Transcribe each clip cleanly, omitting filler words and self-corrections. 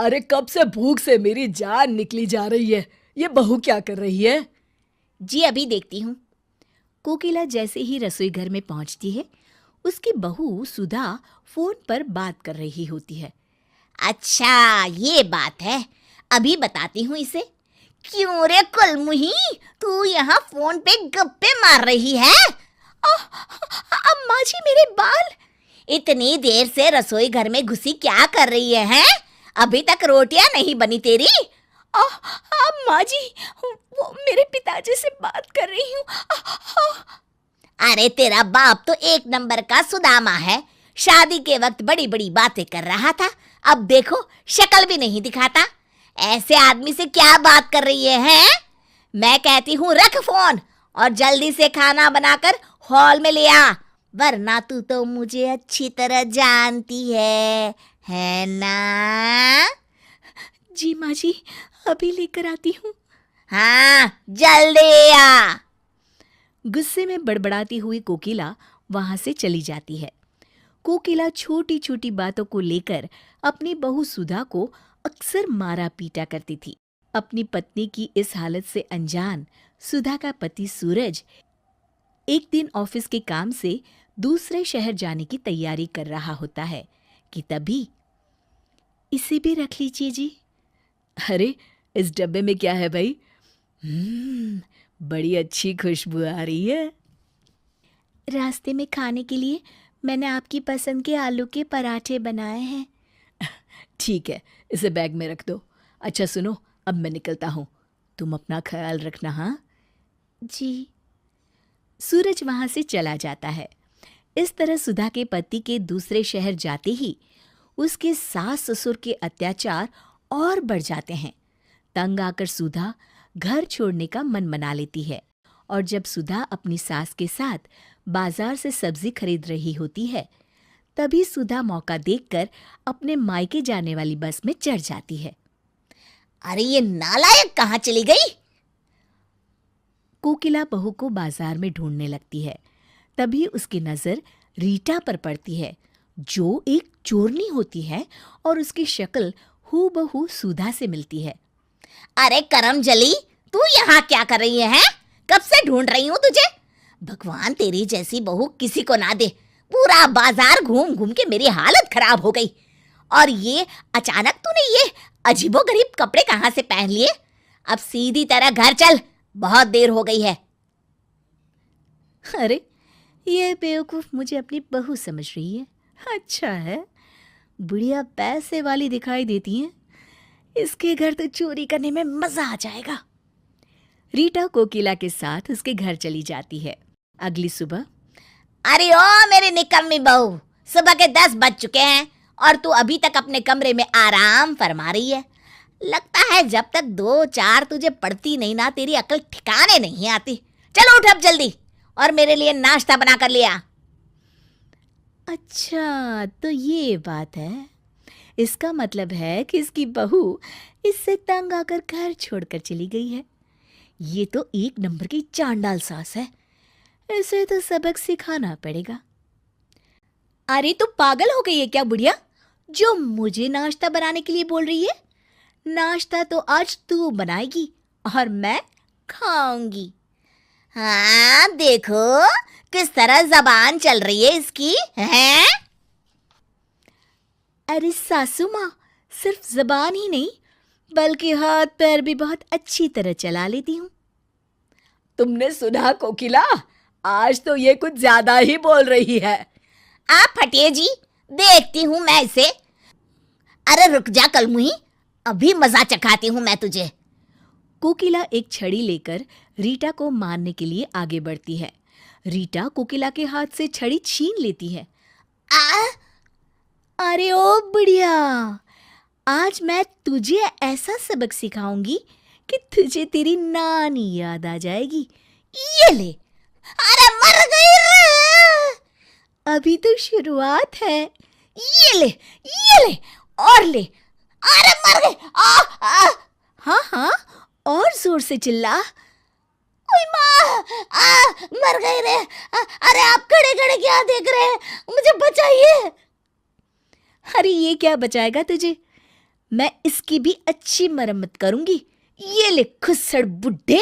अरे कब से भूख से मेरी जान निकली जा रही है। ये बहू क्या कर रही है? जी अभी देखती हूँ। कोकिला जैसे ही रसोई घर में पहुंचती है, उसकी बहू सुधा फोन पर बात कर रही होती है। अच्छा ये बात है, अभी बताती हूँ इसे। क्यों रे कुलमुही, तू यहाँ फोन पे गप्पे मार रही है? अम्मा जी मेरे बाल। इतनी देर से रसोई घर में घुसी क्या कर रही है, हैं? अभी तक रोटियां नहीं बनी तेरी? अम्मा जी, वो मेरे पिताजी से बात कर रही हूँ। अरे तेरा बाप तो एक नंबर का सुदामा है। शादी के वक्त बड़ी बड़ी बातें कर रहा था, अब देखो शक्ल भी नहीं दिखाता। ऐसे आदमी से क्या बात कर रही है? मैं कहती हूँ रख फोन और जल्दी से खाना बनाकर हॉल में ले आ, वरना तू तो मुझे अच्छी तरह जानती है ना? जी माँ जी, अभी लेकर आती हूँ। हाँ जल्दी आ। गुस्से में बड़बड़ाती हुई कोकिला वहां से चली जाती है। कोकिला छोटी छोटी बातों को लेकर अपनी बहू सुधा को अक्सर मारा पीटा करती थी। अपनी पत्नी की इस हालत से अनजान सुधा का पति सूरज एक दिन ऑफिस के काम से दूसरे शहर जाने की तैयारी कर रहा होता है कि तभी, इसे भी रख लीजिए जी। अरे इस डब्बे में क्या है भाई? बड़ी अच्छी खुशबू आ रही है। रास्ते में खाने के लिए मैंने आपकी पसंद के आलू के पराठे बनाए हैं। ठीक है, इसे बैग में रख दो। अच्छा सुनो, अब मैं निकलता हूँ, तुम अपना ख्याल रखना। हाँ जी। सूरज वहां से चला जाता है। इस तरह सुधा के पति के दूसरे शहर जाते ही उसके सास ससुर के अत्याचार और बढ़ जाते हैं। तंग आकर सुधा घर छोड़ने का मन मना लेती है और जब सुधा अपनी सास के साथ बाजार से सब्जी खरीद रही होती है, तभी सुधा मौका देखकर अपने मायके जाने वाली बस में चढ़ जाती है। अरे ये नालायक कहाँ चली गई? कोकिला बहू को बाजार में ढूंढने लगती है। तभी उसकी नजर रीटा पर पड़ती है, जो एक चोरनी होती है और उसकी शक्ल हूबहू सुधा से मिलती है। अरे करम जली, तू यहाँ क्या कर रही है? कब से ढूंढ रही हूँ तुझे। भगवान तेरी जैसी बहू किसी को ना दे। पूरा बाजार घूम घूम के मेरी हालत खराब हो गई। और ये अचानक तूने ये अजीबोगरीब कपड़े कहाँ से पहन लिए? अब सीधी तरह घर चल, बहुत देर हो गई है। अरे ये बेवकूफ मुझे अपनी बहू समझ रही है। अच्छा है, बुढ़िया पैसे वाली दिखाई देती है। इसके घर तो चोरी करने में मजा आ जाएगा। रीटा कोकिला के साथ उसके घर चली जाती है। अगली सुबह, अरे ओ मेरी निकम्मी बहू, सुबह के 10 बज चुके हैं और तू अभी तक अपने कमरे में आराम फरमा रही है। लगता है जब तक 2-4 तुझे पड़ती नहीं ना, तेरी अकल ठिकाने नहीं आती। चलो उठ अब जल्दी और मेरे लिए नाश्ता बना कर ले आ। अच्छा तो ये बात है। इसका मतलब है कि इसकी बहू इससे तंग आकर घर छोड़कर चली गई है। ये तो एक नंबर की चांडाल सास है, इसे तो सबक सिखाना पड़ेगा। अरे तू पागल हो गई है क्या बुढ़िया, जो मुझे नाश्ता बनाने के लिए बोल रही है? नाश्ता तो आज तू बनाएगी और मैं खाऊंगी। हाँ देखो किस तरह जबान चल रही है इसकी, हैं? अरे सासू माँ, सिर्फ जबान ही नहीं बल्कि हाथ पैर भी बहुत अच्छी तरह चला लेती हूँ। तुमने सुना कोकिला, आज तो ये कुछ ज्यादा ही बोल रही है। आप हटिए जी, देखती हूँ मैं इसे। अरे रुक जा कलमुही, अभी मजा चखाती हूँ मैं तुझे। कोकिला एक छड़ी लेकर रीटा को मारने के लिए आगे बढ़ती है। रीटा कोकिला के हाथ से छड़ी छीन लेती है। अरे ओ बुढ़िया, आज मैं तुझे ऐसा सबक सिखाऊंगी कि तुझे तेरी नानी याद आ जाएगी। ये ले। अरे मर गई रे। अभी तो शुरुआत है। ये ले और ले। अरे मर गई। हाँ हाँ, और जोर से चिल्ला। ओए माँ, मर गई रे। अरे आप खड़े खड़े क्या देख रहे हैं, मुझे बचाइए। अरे ये क्या बचाएगा तुझे, मैं इसकी भी अच्छी मरम्मत करूंगी। ये ले खुस्सड़ बुड्ढे।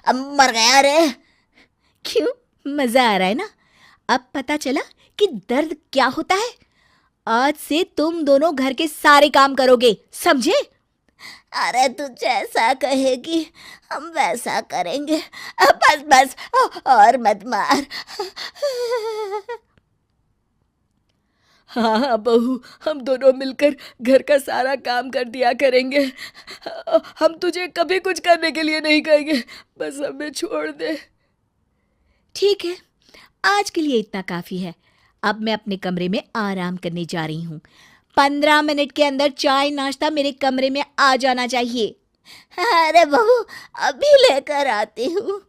अब मर गया रे। क्यों, मजा आ रहा है ना? अब पता चला कि दर्द क्या होता है। आज से तुम दोनों घर के सारे काम करोगे, समझे? अरे तू जैसा कहेगी हम वैसा करेंगे। बस बस और मत मार। हाँ बहू, हम दोनों मिलकर घर का सारा काम कर दिया करेंगे। हम तुझे कभी कुछ करने के लिए नहीं कहेंगे, बस हमें छोड़ दे। ठीक है, आज के लिए इतना काफी है। अब मैं अपने कमरे में आराम करने जा रही हूँ। 15 मिनट के अंदर चाय नाश्ता मेरे कमरे में आ जाना चाहिए। अरे बहू, अभी लेकर आती हूँ।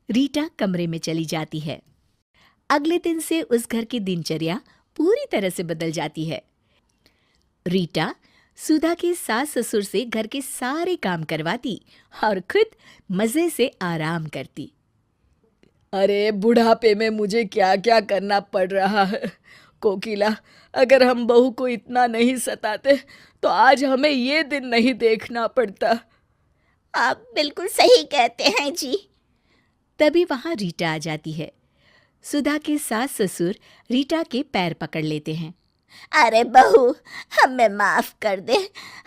रीटा कमरे में चली जाती है। अगले दिन से उस घर की दिनचर्या पूरी तरह से बदल जाती है। रीटा सुधा के सास ससुर से घर के सारे काम करवाती और खुद मजे से आराम करती। अरे बुढ़ापे में मुझे क्या क्या करना पड़ रहा है। कोकिला, अगर हम बहू को इतना नहीं सताते तो आज हमें ये दिन नहीं देखना पड़ता। आप बिल्कुल सही कहते हैं जी। तभी वहां रीटा आ जाती है। सुधा के सास ससुर रीटा के पैर पकड़ लेते हैं। अरे बहू, हमें माफ कर दे।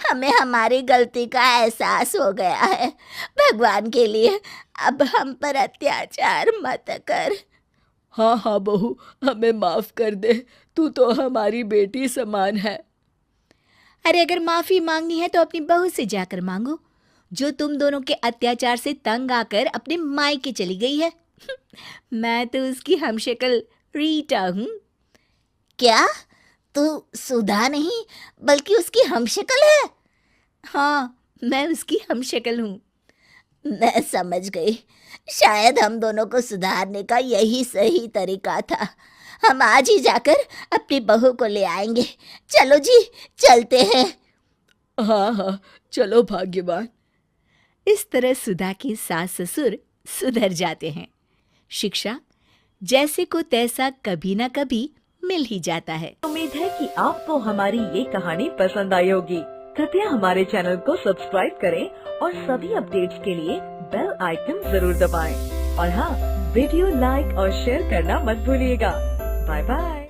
हमें हमारी गलती का एहसास हो गया है। भगवान के लिए अब हम पर अत्याचार मत कर। हाँ हाँ बहू, हमें माफ कर दे, तू तो हमारी बेटी समान है। अरे अगर माफी मांगनी है तो अपनी बहू से जाकर मांगो, जो तुम दोनों के अत्याचार से तंग आकर अपने मायके चली गई है। मैं तो उसकी हमशक्ल रीटा हूँ। क्या तू सुधा नहीं बल्कि उसकी हमशक्ल है? हाँ, मैं उसकी हमशक्ल हूँ। मैं समझ गई। शायद हम दोनों को सुधारने का यही सही तरीका था। हम आज ही जाकर अपनी बहू को ले आएंगे। चलो जी, चलते हैं। हाँ हाँ, चलो भाग्यवान। इस तरह सुधा के सास ससुर सुधर जाते हैं। शिक्षा जैसे को तैसा कभी ना कभी मिल ही जाता है। उम्मीद है कि आपको हमारी ये कहानी पसंद आई होगी। कृपया हमारे चैनल को सब्सक्राइब करें और सभी अपडेट्स के लिए बेल आइकन जरूर दबाएं। और हाँ, वीडियो लाइक और शेयर करना मत भूलिएगा। Bye bye.